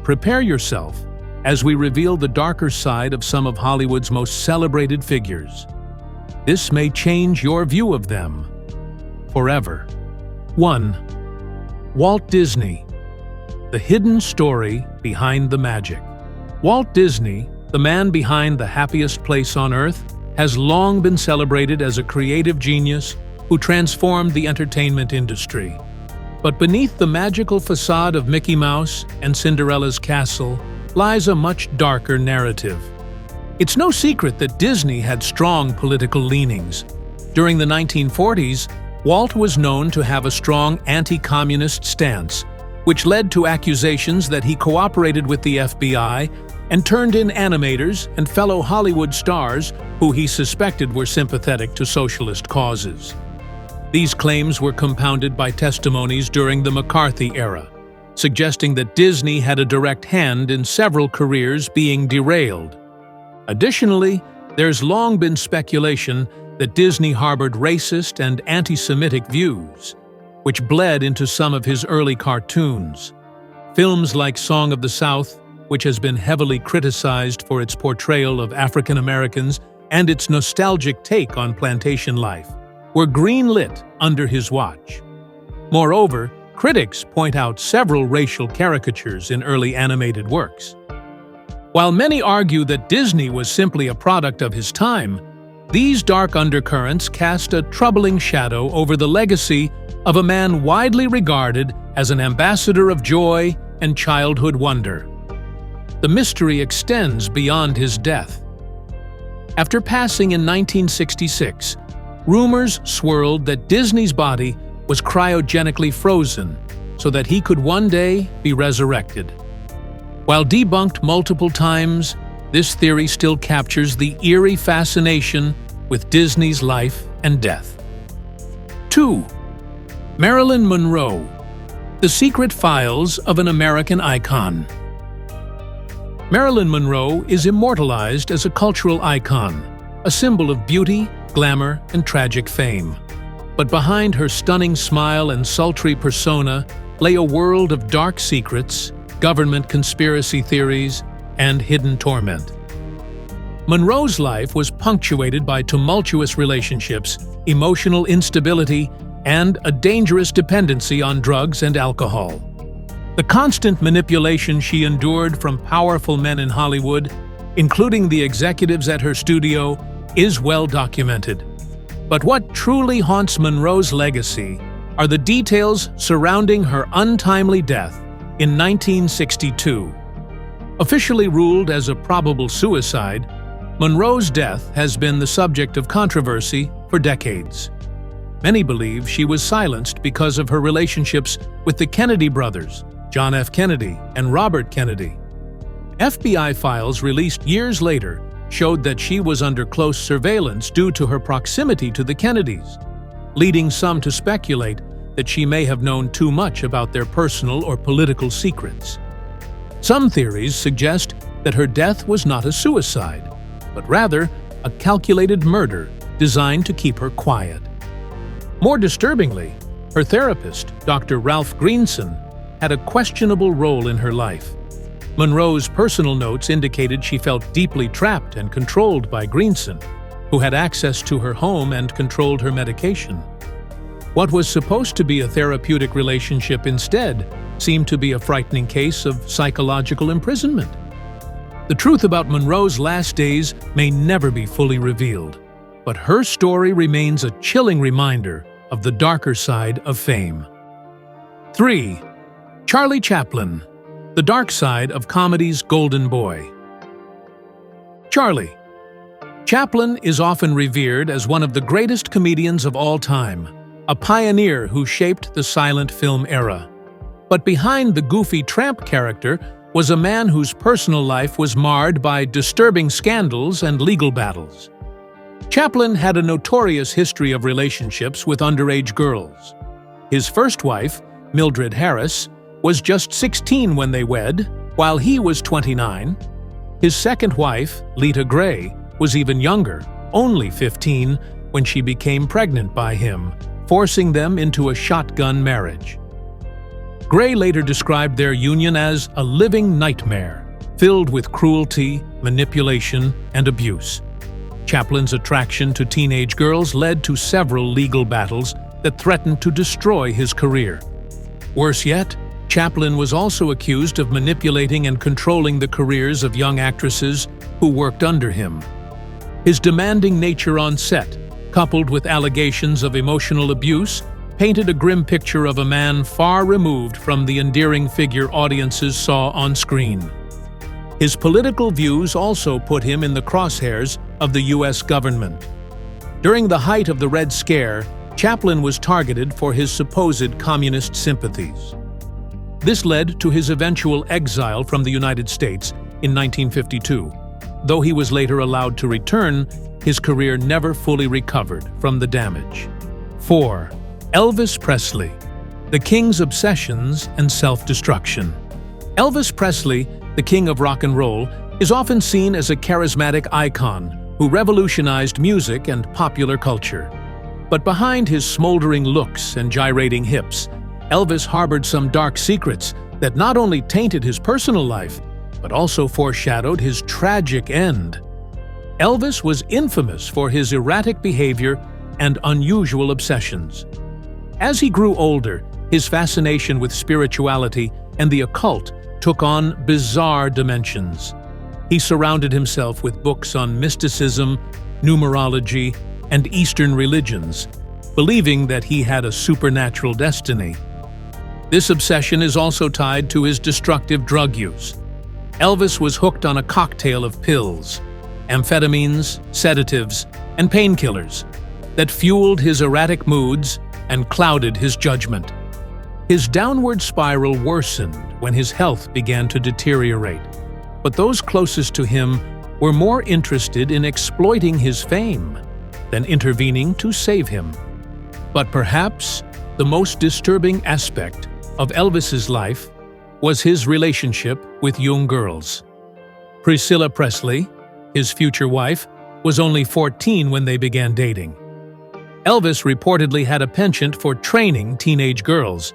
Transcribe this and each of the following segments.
Prepare yourself as we reveal the darker side of some of Hollywood's most celebrated figures. This may change your view of them forever. 1. Walt Disney. The hidden story behind the magic. Walt Disney, the man behind The Happiest Place on Earth, has long been celebrated as a creative genius who transformed the entertainment industry. But beneath the magical facade of Mickey Mouse and Cinderella's castle lies a much darker narrative. It's no secret that Disney had strong political leanings. During the 1940s, Walt was known to have a strong anti-communist stance, which led to accusations that he cooperated with the FBI and turned in animators and fellow Hollywood stars who he suspected were sympathetic to socialist causes. These claims were compounded by testimonies during the McCarthy era, suggesting that Disney had a direct hand in several careers being derailed. Additionally, there's long been speculation that Disney harbored racist and anti-Semitic views, which bled into some of his early cartoons. Films like Song of the South, which has been heavily criticized for its portrayal of African Americans and its nostalgic take on plantation life, were greenlit under his watch. Moreover, critics point out several racial caricatures in early animated works. While many argue that Disney was simply a product of his time, these dark undercurrents cast a troubling shadow over the legacy of a man widely regarded as an ambassador of joy and childhood wonder. The mystery extends beyond his death. After passing in 1966, rumors swirled that Disney's body was cryogenically frozen so that he could one day be resurrected. While debunked multiple times, this theory still captures the eerie fascination with Disney's life and death. 2. Marilyn Monroe. The Secret Files of an American Icon. Marilyn Monroe is immortalized as a cultural icon, a symbol of beauty, glamour, and tragic fame. But behind her stunning smile and sultry persona lay a world of dark secrets, government conspiracy theories, and hidden torment. Monroe's life was punctuated by tumultuous relationships, emotional instability, and a dangerous dependency on drugs and alcohol. The constant manipulation she endured from powerful men in Hollywood, including the executives at her studio, is well documented. But what truly haunts Monroe's legacy are the details surrounding her untimely death in 1962. Officially ruled as a probable suicide, Monroe's death has been the subject of controversy for decades. Many believe she was silenced because of her relationships with the Kennedy brothers, John F. Kennedy and Robert Kennedy. FBI files released years later showed that she was under close surveillance due to her proximity to the Kennedys, leading some to speculate that she may have known too much about their personal or political secrets. Some theories suggest that her death was not a suicide, but rather a calculated murder designed to keep her quiet. More disturbingly, her therapist, Dr. Ralph Greenson, had a questionable role in her life. Monroe's personal notes indicated she felt deeply trapped and controlled by Greenson, who had access to her home and controlled her medication. What was supposed to be a therapeutic relationship instead seemed to be a frightening case of psychological imprisonment. The truth about Monroe's last days may never be fully revealed, but her story remains a chilling reminder of the darker side of fame. 3. Charlie Chaplin. The dark side of comedy's golden boy. Charlie. Chaplin is often revered as one of the greatest comedians of all time, a pioneer who shaped the silent film era. But behind the goofy tramp character was a man whose personal life was marred by disturbing scandals and legal battles. Chaplin had a notorious history of relationships with underage girls. His first wife, Mildred Harris, was just 16 when they wed, while he was 29. His second wife, Lita Gray, was even younger, only 15, when she became pregnant by him, forcing them into a shotgun marriage. Gray later described their union as a living nightmare, filled with cruelty, manipulation, and abuse. Chaplin's attraction to teenage girls led to several legal battles that threatened to destroy his career. Worse yet, Chaplin was also accused of manipulating and controlling the careers of young actresses who worked under him. His demanding nature on set, coupled with allegations of emotional abuse, painted a grim picture of a man far removed from the endearing figure audiences saw on screen. His political views also put him in the crosshairs of the U.S. government. During the height of the Red Scare, Chaplin was targeted for his supposed communist sympathies. This led to his eventual exile from the United States in 1952. Though he was later allowed to return, his career never fully recovered from the damage. 4. Elvis Presley, the King's obsessions and self-destruction. Elvis Presley, the king of rock and roll, is often seen as a charismatic icon who revolutionized music and popular culture. But behind his smoldering looks and gyrating hips, Elvis harbored some dark secrets that not only tainted his personal life, but also foreshadowed his tragic end. Elvis was infamous for his erratic behavior and unusual obsessions. As he grew older, his fascination with spirituality and the occult took on bizarre dimensions. He surrounded himself with books on mysticism, numerology, and Eastern religions, believing that he had a supernatural destiny. This obsession is also tied to his destructive drug use. Elvis was hooked on a cocktail of pills, amphetamines, sedatives, and painkillers that fueled his erratic moods and clouded his judgment. His downward spiral worsened when his health began to deteriorate, but those closest to him were more interested in exploiting his fame than intervening to save him. But perhaps the most disturbing aspect of Elvis's life was his relationship with young girls. Priscilla Presley, his future wife, was only 14 when they began dating. Elvis reportedly had a penchant for training teenage girls,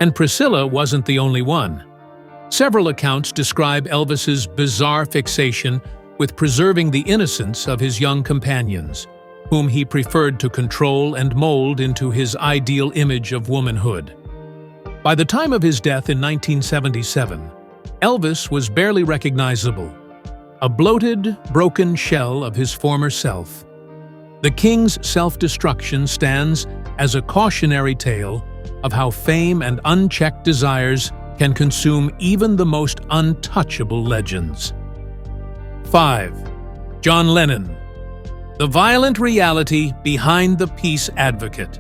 and Priscilla wasn't the only one. Several accounts describe Elvis's bizarre fixation with preserving the innocence of his young companions, whom he preferred to control and mold into his ideal image of womanhood. By the time of his death in 1977, Elvis was barely recognizable, a bloated, broken shell of his former self. The King's self-destruction stands as a cautionary tale of how fame and unchecked desires can consume even the most untouchable legends. 5. John Lennon, the violent reality behind the peace advocate.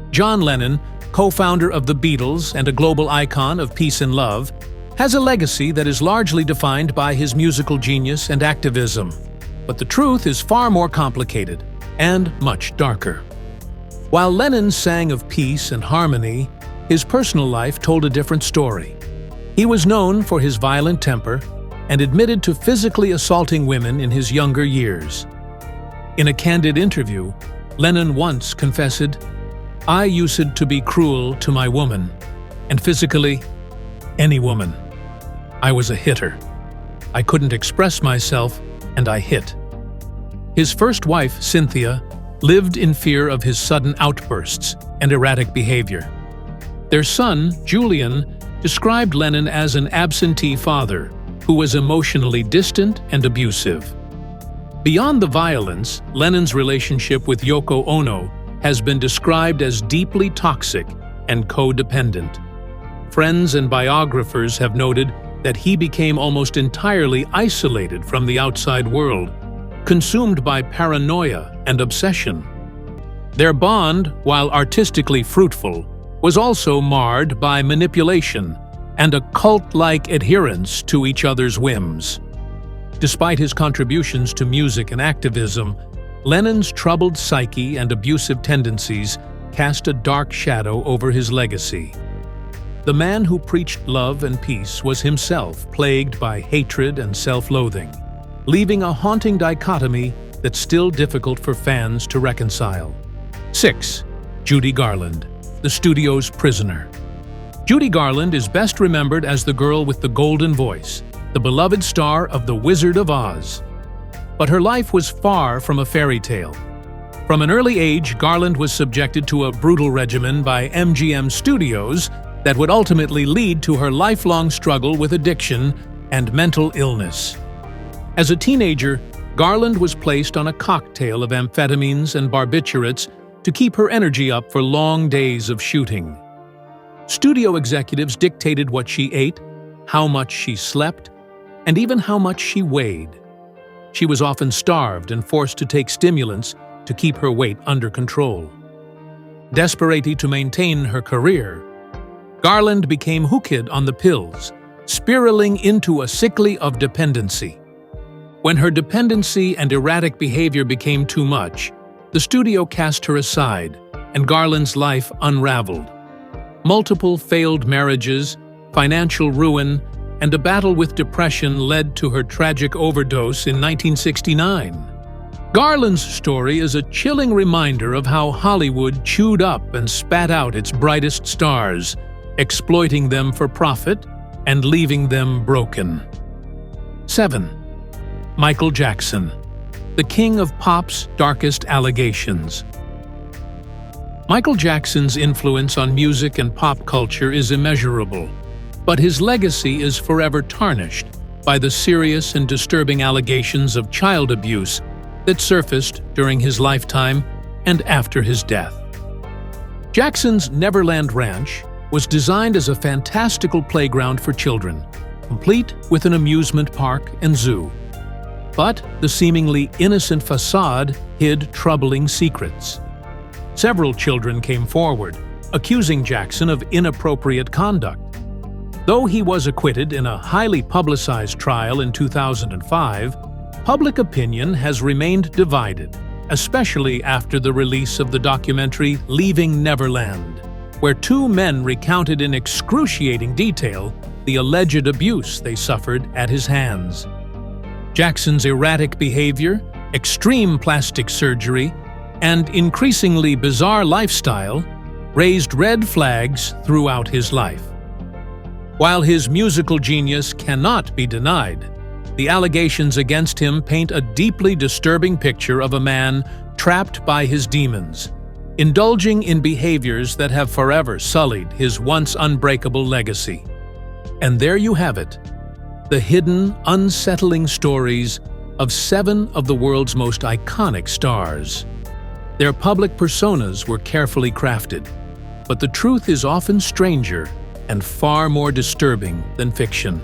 John Lennon, co-founder of the Beatles and a global icon of peace and love, has a legacy that is largely defined by his musical genius and activism. But the truth is far more complicated and much darker. While Lennon sang of peace and harmony, his personal life told a different story. He was known for his violent temper and admitted to physically assaulting women in his younger years. In a candid interview, Lennon once confessed, "I used to be cruel to my woman, and physically, any woman. I was a hitter. I couldn't express myself, and I hit." His first wife, Cynthia, lived in fear of his sudden outbursts and erratic behavior. Their son, Julian, described Lennon as an absentee father who was emotionally distant and abusive. Beyond the violence, Lennon's relationship with Yoko Ono has been described as deeply toxic and codependent. Friends and biographers have noted that he became almost entirely isolated from the outside world, consumed by paranoia and obsession. Their bond, while artistically fruitful, was also marred by manipulation and a cult-like adherence to each other's whims. Despite his contributions to music and activism, Lennon's troubled psyche and abusive tendencies cast a dark shadow over his legacy. The man who preached love and peace was himself plagued by hatred and self-loathing, leaving a haunting dichotomy that's still difficult for fans to reconcile. 6. Judy Garland, the studio's prisoner. Judy Garland is best remembered as the girl with the golden voice, the beloved star of The Wizard of Oz. But her life was far from a fairy tale. From an early age, Garland was subjected to a brutal regimen by MGM Studios that would ultimately lead to her lifelong struggle with addiction and mental illness. As a teenager, Garland was placed on a cocktail of amphetamines and barbiturates to keep her energy up for long days of shooting. Studio executives dictated what she ate, how much she slept, and even how much she weighed. She was often starved and forced to take stimulants to keep her weight under control. Desperate to maintain her career, Garland became hooked on the pills, spiraling into a sickle of dependency. When her dependency and erratic behavior became too much, the studio cast her aside, and Garland's life unraveled. Multiple failed marriages, financial ruin, and a battle with depression led to her tragic overdose in 1969. Garland's story is a chilling reminder of how Hollywood chewed up and spat out its brightest stars, exploiting them for profit and leaving them broken. 7. Michael Jackson, the king of pop's darkest allegations. Michael Jackson's influence on music and pop culture is immeasurable, but his legacy is forever tarnished by the serious and disturbing allegations of child abuse that surfaced during his lifetime and after his death. Jackson's Neverland Ranch was designed as a fantastical playground for children, complete with an amusement park and zoo. But the seemingly innocent facade hid troubling secrets. Several children came forward, accusing Jackson of inappropriate conduct. Though he was acquitted in a highly publicized trial in 2005, public opinion has remained divided, especially after the release of the documentary Leaving Neverland, where two men recounted in excruciating detail the alleged abuse they suffered at his hands. Jackson's erratic behavior, extreme plastic surgery, and increasingly bizarre lifestyle raised red flags throughout his life. While his musical genius cannot be denied, the allegations against him paint a deeply disturbing picture of a man trapped by his demons, indulging in behaviors that have forever sullied his once unbreakable legacy. And there you have it, the hidden, unsettling stories of 7 of the world's most iconic stars. Their public personas were carefully crafted, but the truth is often stranger and far more disturbing than fiction.